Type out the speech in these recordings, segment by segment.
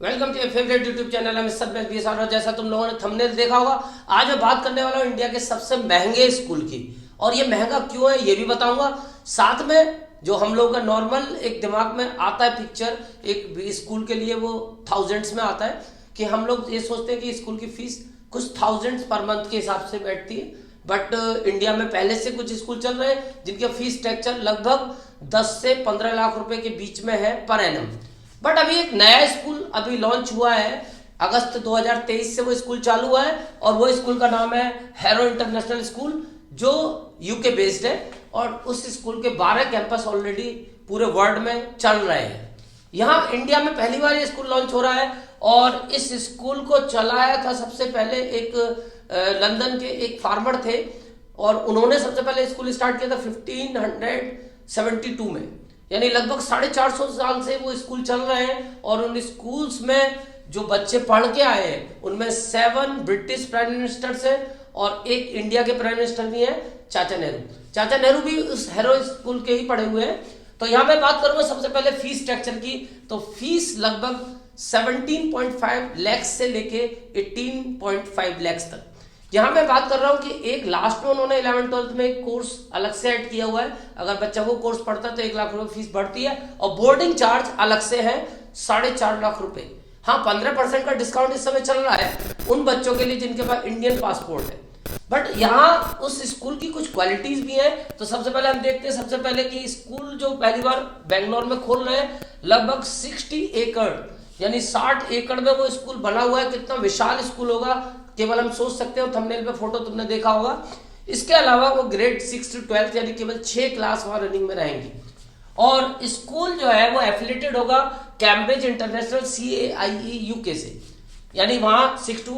Welcome to favourite YouTube channel mister BSR। और जैसा तुम लोगों ने थंबनेल देखा होगा, आज मैं बात करने वाला हूँ इंडिया के सबसे महंगे स्कूल की। और ये महंगा क्यों है ये भी बताऊंगा। साथ में जो हम लोगों का नॉर्मल एक दिमाग में आता है पिक्चर एक स्कूल के लिए, वो थाउजेंड्स में आता है कि हम लोग ये सोचते हैं कि स्कूल की फीस कुछ थाउजेंड्स पर मंथ के हिसाब से बैठती है। बट इंडिया में पहले से कुछ स्कूल चल रहे हैं जिनके फीस स्ट्रक्चर लगभग 10 से 15 लाख रुपए के बीच में है पर एनम। बट अभी एक नया स्कूल अभी लॉन्च हुआ है, अगस्त 2023 से वो स्कूल चालू हुआ है और वो स्कूल का नाम है हैरो इंटरनेशनल स्कूल, जो यूके बेस्ड है। और उस स्कूल के 12 कैंपस ऑलरेडी पूरे वर्ल्ड में चल रहे हैं। यहाँ इंडिया में पहली बार ये स्कूल लॉन्च हो रहा है और इस स्कूल को चलाया था सबसे पहले एक लंदन के एक फार्मर थे और उन्होंने सबसे पहले स्कूल स्टार्ट किया था 1572 में, यानी लगभग 450 साल से वो स्कूल चल रहे हैं। और उन स्कूल्स में जो बच्चे पढ़ के आए हैं उनमें 7 ब्रिटिश प्राइम मिनिस्टर्स हैं और एक इंडिया के प्राइम मिनिस्टर भी हैं, चाचा नेहरू। चाचा नेहरू भी उस हैरो स्कूल के ही पढ़े हुए हैं। तो यहाँ मैं बात करूंगा सबसे पहले फीस स्ट्रक्चर की। तो फीस लगभग 17.5 लाख से लेके 18.5 लाख तक। यहाँ मैं बात कर रहा हूँ कि एक लास्ट में उन्होंने 11th-12th में एक कोर्स अलग से ऐड किया हुआ है। अगर बच्चा वो कोर्स पढ़ता है तो 1 लाख रुपए फीस बढ़ती है और बोर्डिंग चार्ज अलग से है 4.5 लाख रुपए। हाँ, 15% का डिस्काउंट इस समय चल रहा है उन बच्चों के लिए जिनके पास इंडियन पासपोर्ट है। बट यहाँ उस स्कूल की कुछ क्वालिटीज भी हैं। तो सबसे पहले हम देखते हैं सबसे पहले कि स्कूल जो पहली बार बेंगलोर में खोल रहे हैं, लगभग 60 एकड़ यानी 60 एकड़ में वो स्कूल बना हुआ है। कितना विशाल स्कूल होगा केवल हम सोच सकते हो। थंबनेल पे फोटो तुमने देखा होगा। इसके अलावा वो ग्रेड 6 to 12 यानी केवल 6 क्लास वहां रनिंग में रहेंगी। और स्कूल जो है वो एफिलेटेड होगा कैम्ब्रिज इंटरनेशनल CAIE यूके से, यानी वहां 6 to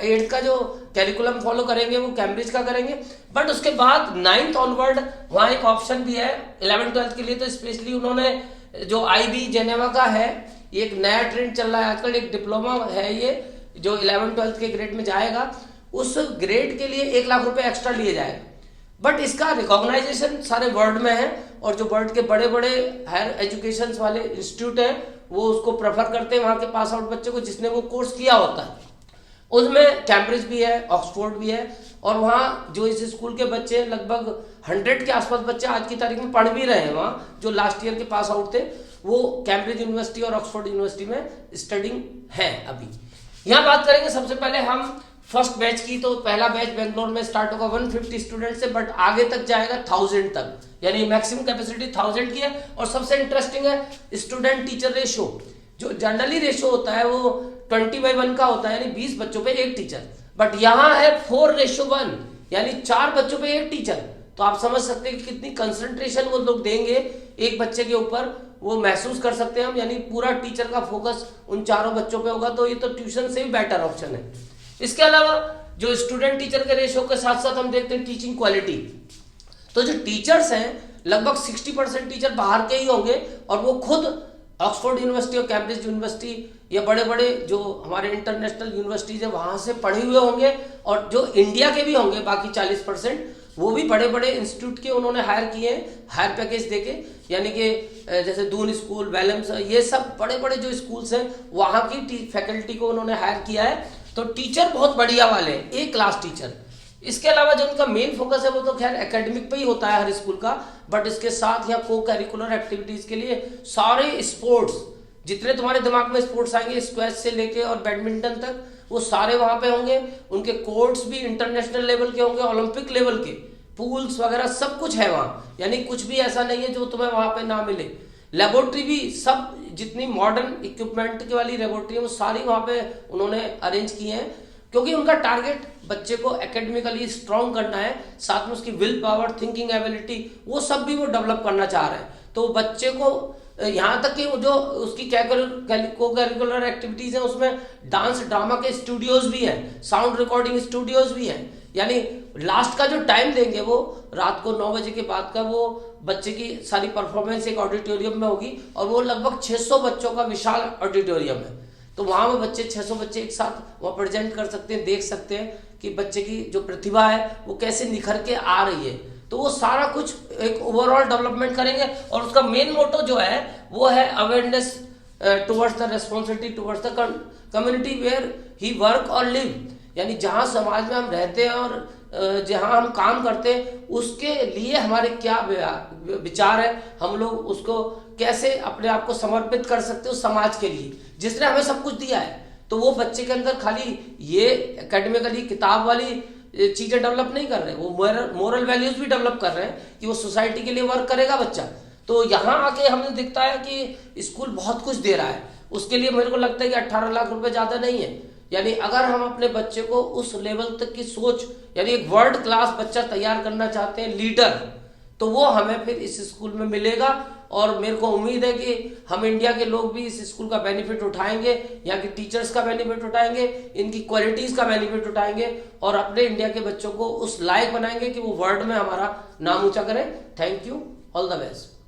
8 का जो कैरिकुलम फॉलो करेंगे वो कैम्ब्रिज का करेंगे। बट उसके बाद 9th ऑनवर्ड वहां एक ऑप्शन भी है 11th-12th के लिए। तो स्पेशली उन्होंने जो IB जेनेवा का है, ये एक नया ट्रेंड चल रहा है आजकल, एक डिप्लोमा है ये जो 11th-12th के ग्रेड में जाएगा, उस ग्रेड के लिए 1 लाख रुपए एक्स्ट्रा लिए जाएगा। बट इसका रिकॉग्नाइजेशन सारे वर्ल्ड में है और जो वर्ल्ड के बड़े बड़े हायर एजुकेशन वाले इंस्टीट्यूट हैं वो उसको प्रेफर करते हैं वहां के पास आउट बच्चे को जिसने वो कोर्स किया होता है। उसमें कैम्ब्रिज भी है, ऑक्सफोर्ड भी है। और वहाँ जो इस स्कूल के बच्चे लगभग 100 के आसपास बच्चे आज की तारीख में पढ़ भी रहे हैं। वहाँ जो लास्ट ईयर के पास आउट थे वो कैम्ब्रिज यूनिवर्सिटी और ऑक्सफोर्ड यूनिवर्सिटी में स्टडिंग है अभी। यहाँ बात करेंगे सबसे पहले हम फर्स्ट बैच की। तो पहला बैच बेंगलोर में स्टार्ट होगा 150 स्टूडेंट से, बट आगे तक जाएगा 1000 तक, यानी मैक्सिमम कैपेसिटी 1000 की है। और सबसे इंटरेस्टिंग है स्टूडेंट टीचर रेशो। जो जनरली रेशो होता है वो 20/1 का होता है, यानी 20 बच्चों पे एक टीचर। बट यहाँ है 4:1, यानी 4 बच्चों पे एक टीचर। तो आप समझ सकते हैं कि कितनी कंसंट्रेशन वो लोग देंगे एक बच्चे के ऊपर, वो महसूस कर सकते हैं हम। यानी पूरा टीचर का फोकस उन चारों बच्चों पे होगा। तो ये तो ट्यूशन से भी बेटर ऑप्शन है। इसके अलावा जो स्टूडेंट टीचर के रेशो के साथ साथ हम देखते हैं टीचिंग क्वालिटी। तो जो टीचर्स हैं लगभग 60% टीचर बाहर के ही होंगे और वो खुद ऑक्सफोर्ड यूनिवर्सिटी और कैम्ब्रिज यूनिवर्सिटी या बड़े बड़े जो हमारे इंटरनेशनल यूनिवर्सिटीज है वहां से पढ़े हुए होंगे। और जो इंडिया के भी होंगे बाकी 40%, वो भी बड़े बड़े इंस्टीट्यूट के उन्होंने हायर किए हैं हायर पैकेज देके। यानी कि जैसे दून स्कूल, वेलम्स, ये सब बड़े बड़े जो स्कूल्स हैं वहां की फैकल्टी को उन्होंने हायर किया है। तो टीचर बहुत बढ़िया वाले हैं, एक क्लास टीचर। इसके अलावा जो उनका मेन फोकस है वो तो खैर एकेडमिक पे ही होता है हर स्कूल का, बट इसके साथ यहाँ को करिकुलर एक्टिविटीज के लिए सारे स्पोर्ट्स, जितने तुम्हारे दिमाग में स्पोर्ट्स आएंगे स्क्वैश से लेके और बैडमिंटन तक, वो सारे वहां पे होंगे। उनके कोर्ट्स भी इंटरनेशनल लेवल के होंगे, ओलंपिक लेवल के, पूल्स वगैरह सब कुछ है वहां। यानी कुछ भी ऐसा नहीं है जो तुम्हें वहां पे ना मिले। लेबोरेटरी भी सब जितनी मॉडर्न इक्विपमेंट की वाली लेबोरेटरी है वो सारी वहां पे उन्होंने अरेंज की हैं, क्योंकि उनका टारगेट बच्चे को एकेडमिकली स्ट्रॉन्ग करना है, साथ में उसकी विल पावर, थिंकिंग एबिलिटी, वो सब भी वो डेवलप करना चाह रहे हैं। तो बच्चे को यहाँ तक कि जो उसकी को करिकुलर एक्टिविटीज है उसमें डांस ड्रामा के स्टूडियोज भी हैं, साउंड रिकॉर्डिंग स्टूडियोज भी हैं। यानी लास्ट का जो टाइम देंगे वो रात को 9 बजे के बाद का, वो बच्चे की सारी परफॉर्मेंस एक ऑडिटोरियम में होगी और वो लगभग 600 बच्चों का विशाल ऑडिटोरियम है। तो वहां वो बच्चे 600 बच्चे एक साथ वहां प्रेजेंट कर सकते हैं, देख सकते हैं कि बच्चे की जो प्रतिभा है वो कैसे निखर के आ रही है। तो वो सारा कुछ एक ओवरऑल डेवलपमेंट करेंगे। और उसका मेन मोटो जो है वो है awareness towards the responsibility towards the community where he work और लिव, यानी जहाँ समाज में हम रहते हैं और जहाँ हम काम करते हैं उसके लिए हमारे क्या विचार है, हम लोग उसको कैसे अपने आप को समर्पित कर सकते हो समाज के लिए जिसने हमें सब कुछ दिया है। तो वो बच्चे के अंदर खाली ये एकेडमिकली किताब वाली चीजें डेवलप नहीं कर रहे, वो मोरल वैल्यूज भी डेवलप कर रहे हैं कि वो सोसाइटी के लिए वर्क करेगा बच्चा। तो यहाँ आके हमें दिखता है कि स्कूल बहुत कुछ दे रहा है, उसके लिए मेरे को लगता है कि 18 लाख रुपए ज्यादा नहीं है। यानी अगर हम अपने बच्चे को उस लेवल तक की सोच, यानी एक वर्ल्ड क्लास बच्चा तैयार करना चाहते हैं लीडर, तो वो हमें फिर इस स्कूल में मिलेगा। और मेरे को उम्मीद है कि हम इंडिया के लोग भी इस स्कूल का बेनिफिट उठाएंगे, यहाँ के टीचर्स का बेनिफिट उठाएंगे, इनकी क्वालिटीज का बेनिफिट उठाएंगे और अपने इंडिया के बच्चों को उस लायक बनाएंगे कि वो वर्ल्ड में हमारा नाम ऊंचा करें। Thank you, all the best.